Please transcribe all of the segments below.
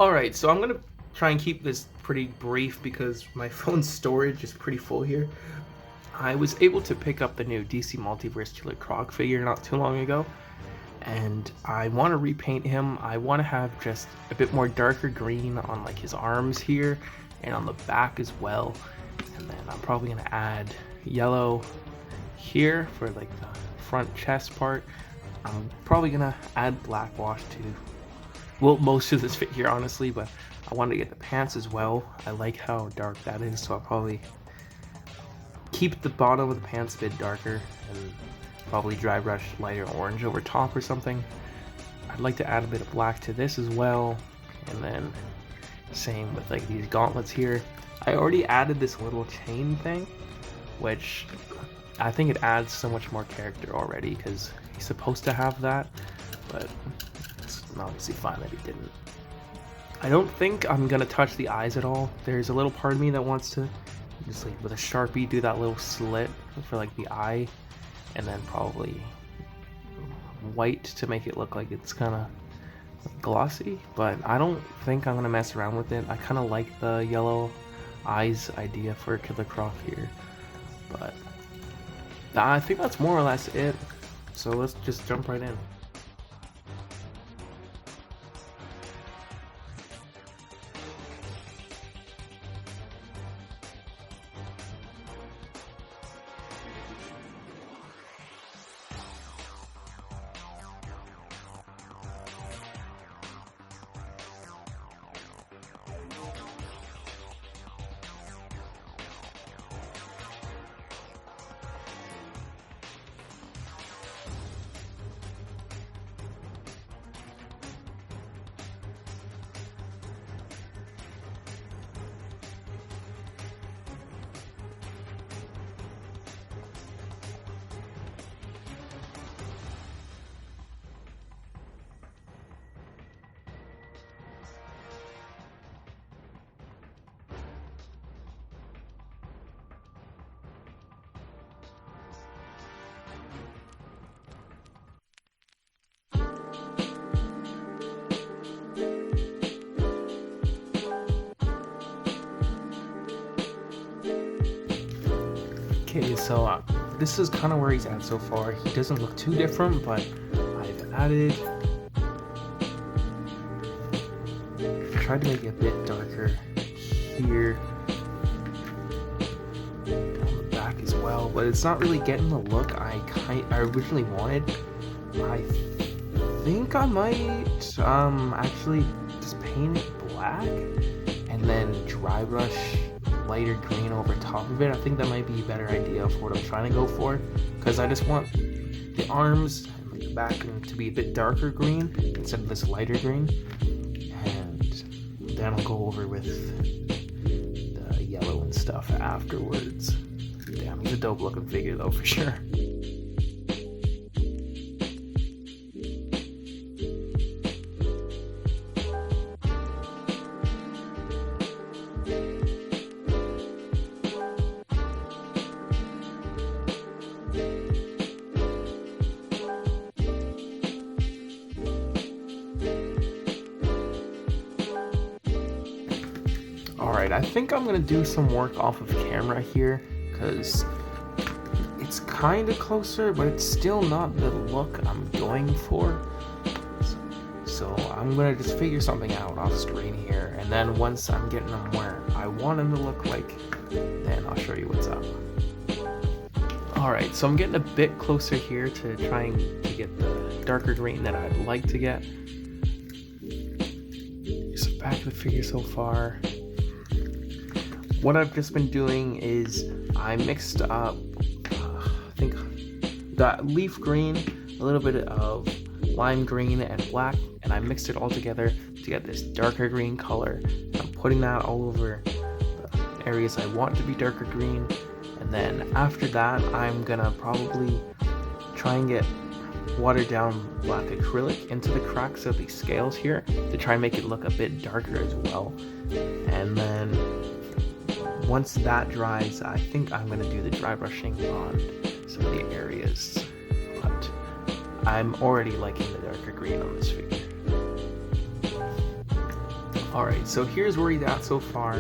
Alright, so I'm gonna try and keep this pretty brief because my phone's storage is pretty full here. I was able to pick up the new DC Multiverse Killer Croc figure not too long ago, and I want to repaint him. I want to have just a bit more darker green on like his arms here and on the back as well. And then I'm probably gonna add yellow here for like the front chest part. I'm probably gonna add black wash to, well, most of this figure honestly, but I wanted to get the pants as well. I like how dark that is, so I'll probably keep the bottom of the pants a bit darker and probably dry brush lighter orange over top or something. I'd like to add a bit of black to this as well, and then same with like these gauntlets here. I already added this little chain thing, which I think it adds so much more character already because he's supposed to have that, but it's obviously fine that he didn't. I don't think I'm gonna touch the eyes at all. There's a little part of me that wants to just like with a Sharpie do that little slit for like the eye, and then probably white to make it look like it's kind of glossy, but I don't think I'm gonna mess around with it. I kind of like the yellow eyes idea for Killer Croc here, but I think that's more or less it. So let's just jump right in. Okay, so this is kind of where he's at so far. He doesn't look too different, but I've tried to make it a bit darker here on the back as well, but it's not really getting the look I originally wanted. I think I might actually just paint it black and then dry brush lighter green over top of it. I think that might be a better idea for what I'm trying to go for, because I just want the arms and the back to be a bit darker green instead of this lighter green, and then I'll go over with the yellow and stuff afterwards. Damn, he's a dope looking figure though, for sure. Alright, I think I'm gonna do some work off of camera here, because it's kind of closer, but it's still not the look I'm going for. So I'm gonna just figure something out off screen here, and then once I'm getting them where I want them to look like, then I'll show you what's up. Alright, so I'm getting a bit closer here to trying to get the darker green that I'd like to get. So back of the figure so far. What I've just been doing is I mixed up, I think, that leaf green, a little bit of lime green and black, and I mixed it all together to get this darker green color. I'm putting that all over the areas I want to be darker green, and then after that I'm gonna probably try and get watered down black acrylic into the cracks of these scales here to try and make it look a bit darker as well. And then once that dries, I think I'm going to do the dry brushing on some of the areas, but I'm already liking the darker green on this figure. Alright, so here's where he's at so far.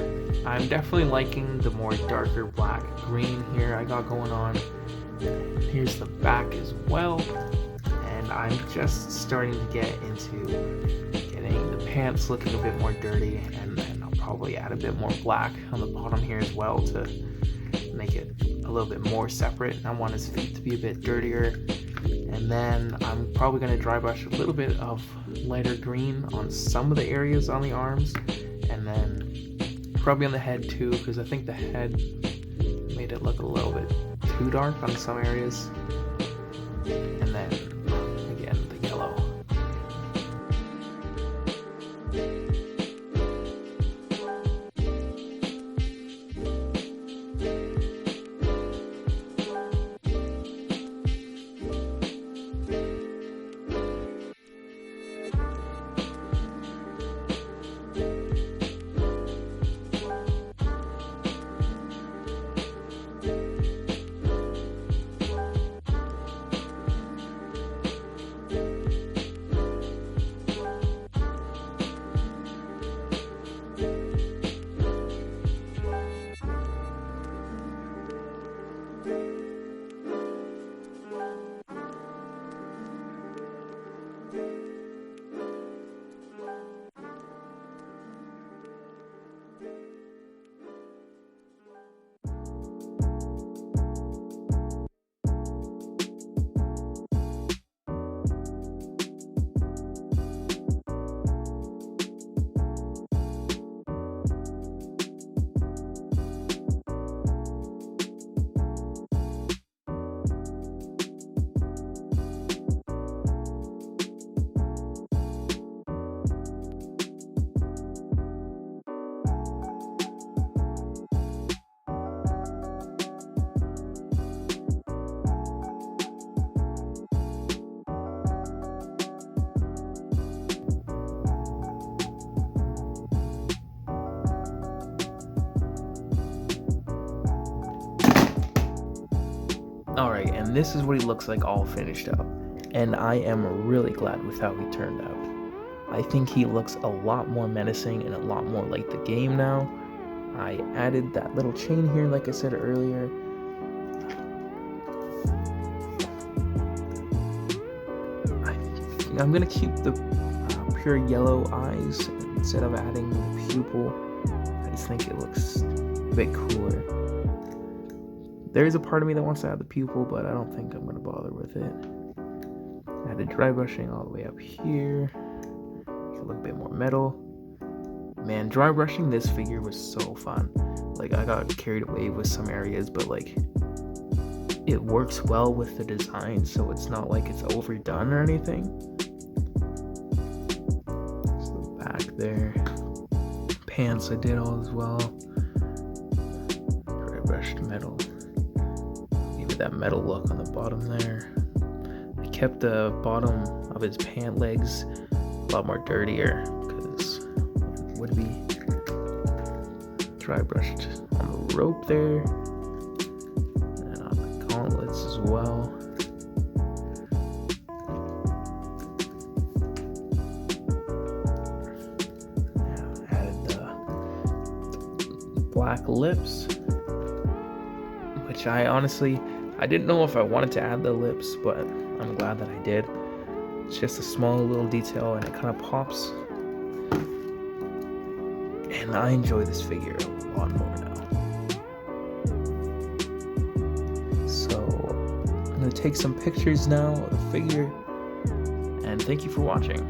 I'm definitely liking the more darker black green here I got going on. Here's the back as well. And I'm just starting to get into getting the pants looking a bit more dirty, and then I'll probably add a bit more black on the bottom here as well to make it a little bit more separate. I want his feet to be a bit dirtier. And then I'm probably going to dry brush a little bit of lighter green on some of the areas on the arms, and then probably on the head too, because I think the head made it look a little bit too dark on some areas. And then again, the yellow. Alright, and this is what he looks like all finished up, and I am really glad with how he turned out. I think he looks a lot more menacing and a lot more like the game now. I added that little chain here like I said earlier. I'm gonna keep the pure yellow eyes instead of adding the pupil. I just think it looks a bit cooler. There is a part of me that wants to add the pupil, but I don't think I'm going to bother with it. Added dry brushing all the way up here. Make it look a bit more metal. Man, dry brushing this figure was so fun. Like, I got carried away with some areas, but like, it works well with the design, so it's not like it's overdone or anything. So back there. Pants I did all as well. Dry brushed metal. That metal look on the bottom there. I kept the bottom of his pant legs a lot more dirtier because it would be dry brushed on the rope there and on the gauntlets as well. Now added the black lips, which I didn't know if I wanted to add the lips, but I'm glad that I did. It's just a small little detail and it kind of pops. And I enjoy this figure a lot more now. So I'm going to take some pictures now of the figure, and thank you for watching.